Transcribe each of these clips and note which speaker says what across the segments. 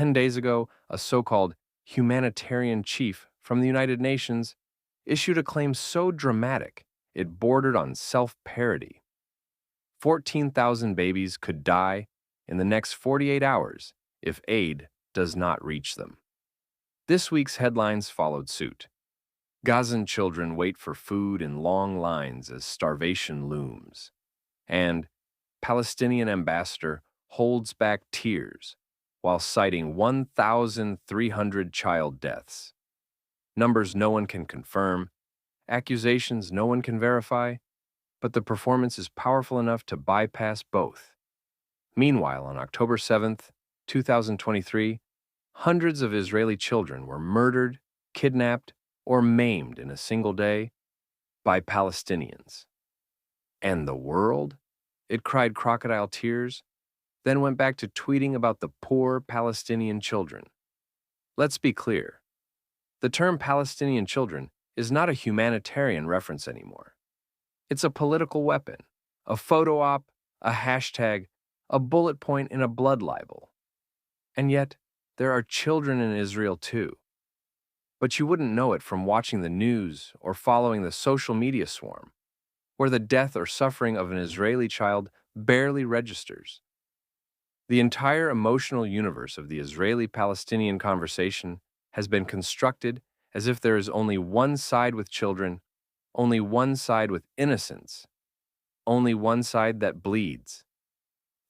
Speaker 1: 10 days ago, a so-called humanitarian chief from the United Nations issued a claim so dramatic it bordered on self-parody. 14,000 babies could die in the next 48 hours if aid does not reach them. This week's headlines followed suit. Gazan children wait for food in long lines as starvation looms. And Palestinian ambassador holds back tears while citing 1,300 child deaths. Numbers no one can confirm, accusations no one can verify, but the performance is powerful enough to bypass both. Meanwhile, on October 7th, 2023, hundreds of Israeli children were murdered, kidnapped, or maimed in a single day by Palestinians. And the world? It cried crocodile tears, then went back to tweeting about the poor Palestinian children. Let's be clear. The term Palestinian children is not a humanitarian reference anymore. It's a political weapon, a photo op, a hashtag, a bullet point in a blood libel. And yet, there are children in Israel too. But you wouldn't know it from watching the news or following the social media swarm, where the death or suffering of an Israeli child barely registers. The entire emotional universe of the Israeli-Palestinian conversation has been constructed as if there is only one side with children, only one side with innocence, only one side that bleeds.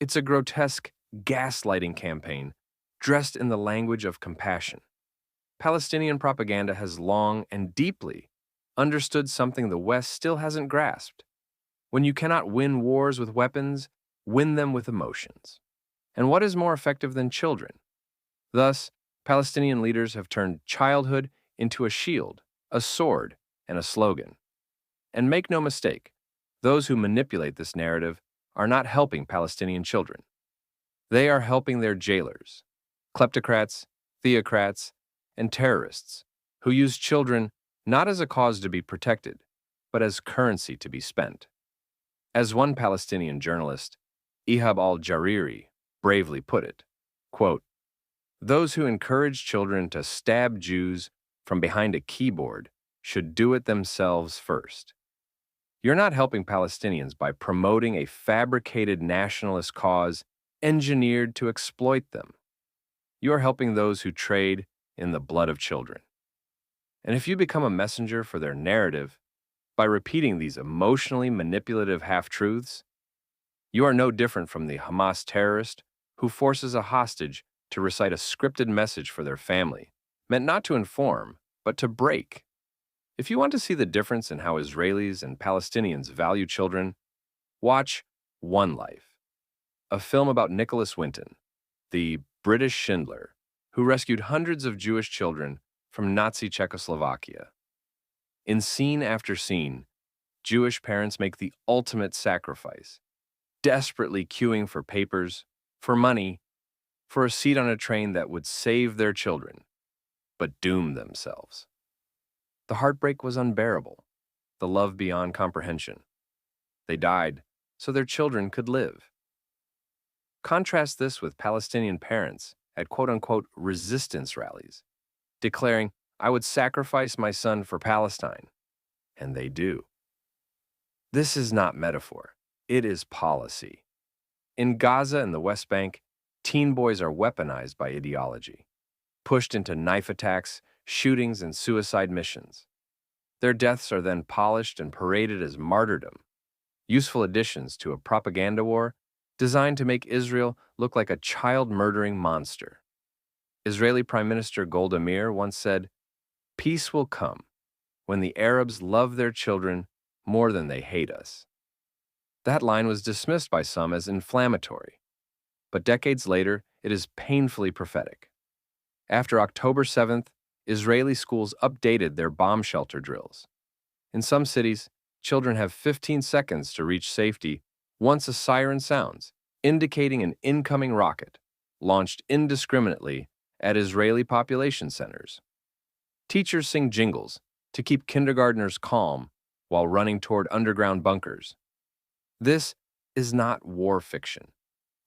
Speaker 1: It's a grotesque gaslighting campaign dressed in the language of compassion. Palestinian propaganda has long and deeply understood something the West still hasn't grasped. When you cannot win wars with weapons, win them with emotions. And what is more effective than children? Thus, Palestinian leaders have turned childhood into a shield, a sword, and a slogan. And make no mistake, those who manipulate this narrative are not helping Palestinian children. They are helping their jailers, kleptocrats, theocrats, and terrorists who use children not as a cause to be protected, but as currency to be spent. As one Palestinian journalist, Ihab al-Jariri, bravely put it, quote, "Those who encourage children to stab Jews from behind a keyboard should do it themselves first. You're not helping Palestinians by promoting a fabricated nationalist cause engineered to exploit them. You're helping those who trade in the blood of children. And if you become a messenger for their narrative by repeating these emotionally manipulative half-truths, you are no different from the Hamas terrorist who forces a hostage to recite a scripted message for their family, meant not to inform, but to break. If you want to see the difference in how Israelis and Palestinians value children, watch One Life, a film about Nicholas Winton, the British Schindler, who rescued hundreds of Jewish children from Nazi Czechoslovakia. In scene after scene, Jewish parents make the ultimate sacrifice, desperately queuing for papers, for money, for a seat on a train that would save their children, but doom themselves. The heartbreak was unbearable, the love beyond comprehension. They died so their children could live. Contrast this with Palestinian parents at quote-unquote resistance rallies, declaring, "I would sacrifice my son for Palestine," and they do. This is not metaphor, it is policy. In Gaza and the West Bank, teen boys are weaponized by ideology, pushed into knife attacks, shootings, and suicide missions. Their deaths are then polished and paraded as martyrdom, useful additions to a propaganda war designed to make Israel look like a child-murdering monster. Israeli Prime Minister Golda Meir once said, "Peace will come when the Arabs love their children more than they hate us." That line was dismissed by some as inflammatory, but decades later, it is painfully prophetic. After October 7th, Israeli schools updated their bomb shelter drills. In some cities, children have 15 seconds to reach safety once a siren sounds, indicating an incoming rocket, launched indiscriminately at Israeli population centers. Teachers sing jingles to keep kindergartners calm while running toward underground bunkers. This is not war fiction.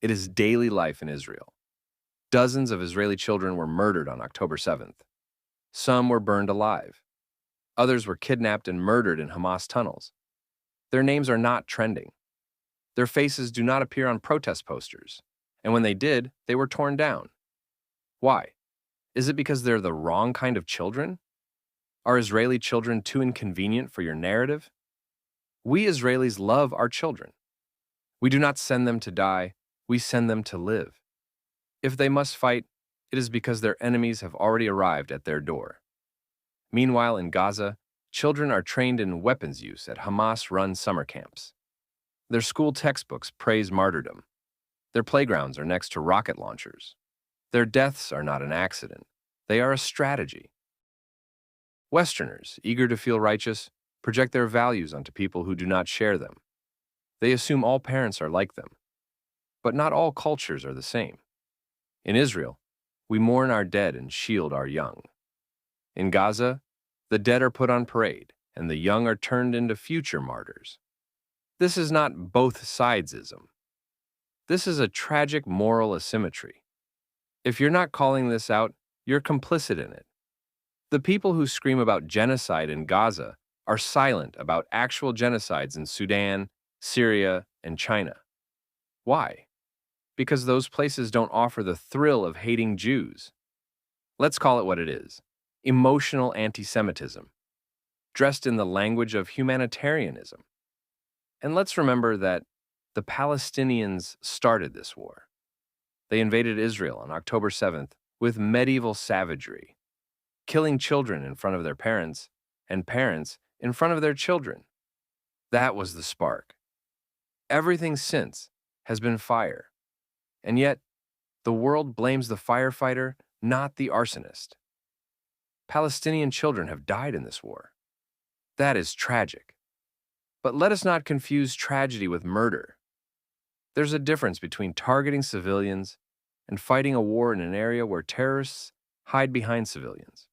Speaker 1: It is daily life in Israel. Dozens of Israeli children were murdered on October 7th. Some were burned alive. Others were kidnapped and murdered in Hamas tunnels. Their names are not trending. Their faces do not appear on protest posters. And when they did, they were torn down. Why? Is it because they're the wrong kind of children? Are Israeli children too inconvenient for your narrative? We Israelis love our children. We do not send them to die, we send them to live. If they must fight, it is because their enemies have already arrived at their door. Meanwhile, in Gaza, children are trained in weapons use at Hamas-run summer camps. Their school textbooks praise martyrdom. Their playgrounds are next to rocket launchers. Their deaths are not an accident. They are a strategy. Westerners, eager to feel righteous, project their values onto people who do not share them. They assume all parents are like them. But not all cultures are the same. In Israel, we mourn our dead and shield our young. In Gaza, the dead are put on parade, and the young are turned into future martyrs. This is not both sidesism. This is a tragic moral asymmetry. If you're not calling this out, you're complicit in it. The people who scream about genocide in Gaza are silent about actual genocides in Sudan, Syria, and China. Why? Because those places don't offer the thrill of hating Jews. Let's call it what it is: emotional anti-Semitism, dressed in the language of humanitarianism. And let's remember that the Palestinians started this war. They invaded Israel on October 7th with medieval savagery, killing children in front of their parents and parents in front of their children. That was the spark. Everything since has been fire. And yet, the world blames the firefighter, not the arsonist. Palestinian children have died in this war. That is tragic. But let us not confuse tragedy with murder. There's a difference between targeting civilians and fighting a war in an area where terrorists hide behind civilians.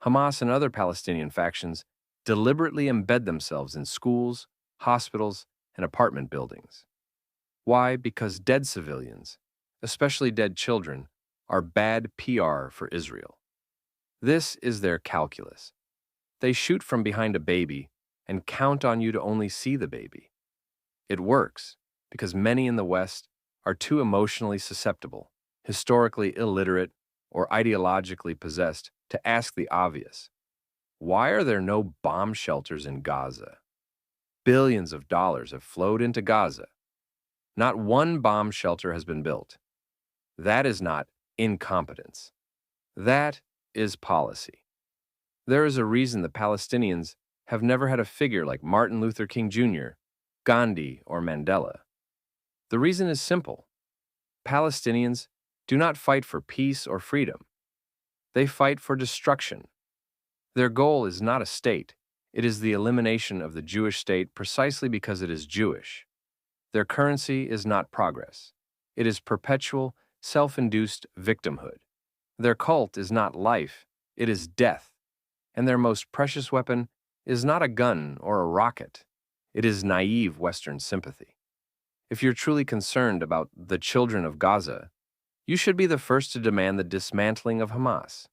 Speaker 1: Hamas and other Palestinian factions deliberately embed themselves in schools, hospitals, and apartment buildings. Why? Because dead civilians, especially dead children, are bad PR for Israel. This is their calculus. They shoot from behind a baby and count on you to only see the baby. It works because many in the West are too emotionally susceptible, historically illiterate, or ideologically possessed to ask the obvious. Why are there no bomb shelters in Gaza? Billions of dollars have flowed into Gaza. Not one bomb shelter has been built. That is not incompetence. That is policy. There is a reason the Palestinians have never had a figure like Martin Luther King Jr., Gandhi, or Mandela. The reason is simple. Palestinians do not fight for peace or freedom. They fight for destruction. Their goal is not a state. It is the elimination of the Jewish state precisely because it is Jewish. Their currency is not progress. It is perpetual, self-induced victimhood. Their cult is not life. It is death. And their most precious weapon is not a gun or a rocket. It is naive Western sympathy. If you're truly concerned about the children of Gaza, you should be the first to demand the dismantling of Hamas.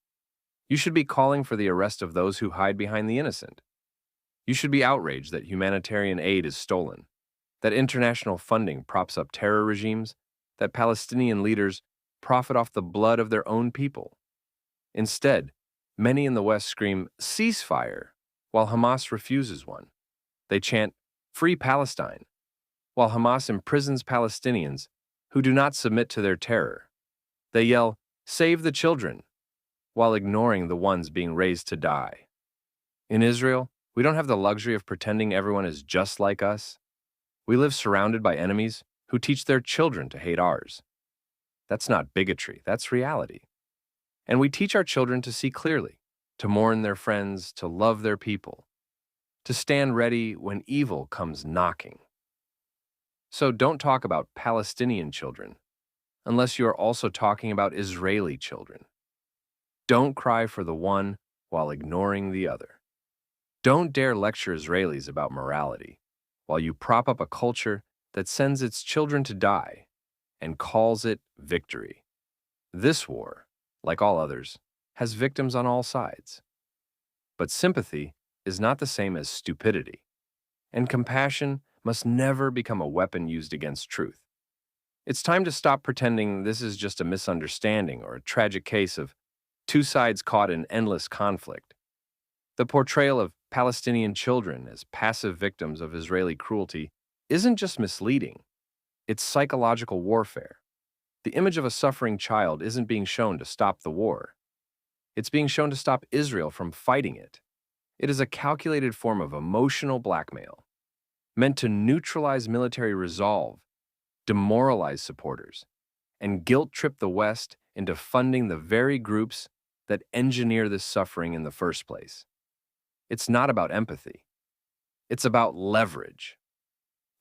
Speaker 1: You should be calling for the arrest of those who hide behind the innocent. You should be outraged that humanitarian aid is stolen, that international funding props up terror regimes, that Palestinian leaders profit off the blood of their own people. Instead, many in the West scream, "Ceasefire," while Hamas refuses one. They chant, "Free Palestine," while Hamas imprisons Palestinians who do not submit to their terror. They yell, "Save the children," while ignoring the ones being raised to die. In Israel, we don't have the luxury of pretending everyone is just like us. We live surrounded by enemies who teach their children to hate ours. That's not bigotry, that's reality. And we teach our children to see clearly, to mourn their friends, to love their people, to stand ready when evil comes knocking. So don't talk about Palestinian children unless you are also talking about Israeli children. Don't cry for the one while ignoring the other. Don't dare lecture Israelis about morality while you prop up a culture that sends its children to die and calls it victory. This war, like all others, has victims on all sides. But sympathy is not the same as stupidity, and compassion must never become a weapon used against truth. It's time to stop pretending this is just a misunderstanding or a tragic case of two sides caught in endless conflict. The portrayal of Palestinian children as passive victims of Israeli cruelty isn't just misleading, it's psychological warfare. The image of a suffering child isn't being shown to stop the war. It's being shown to stop Israel from fighting it. It is a calculated form of emotional blackmail, meant to neutralize military resolve, demoralize supporters, and guilt-trip the West into funding the very groups that engineer this suffering in the first place. It's not about empathy. It's about leverage.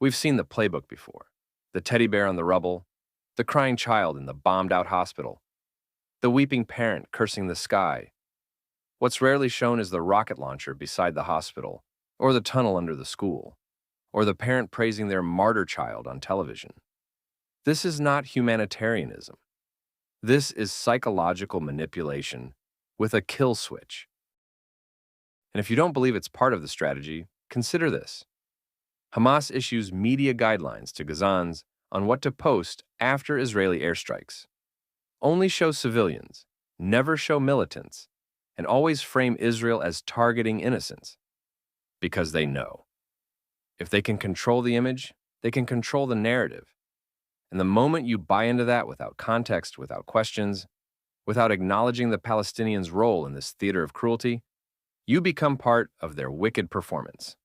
Speaker 1: We've seen the playbook before. The teddy bear on the rubble, the crying child in the bombed-out hospital, the weeping parent cursing the sky. What's rarely shown is the rocket launcher beside the hospital, or the tunnel under the school, or the parent praising their martyr child on television. This is not humanitarianism. This is psychological manipulation with a kill switch. And if you don't believe it's part of the strategy, consider this. Hamas issues media guidelines to Gazans on what to post after Israeli airstrikes. Only show civilians, never show militants, and always frame Israel as targeting innocents. Because they know. If they can control the image, they can control the narrative. And the moment you buy into that without context, without questions, without acknowledging the Palestinians' role in this theater of cruelty, you become part of their wicked performance.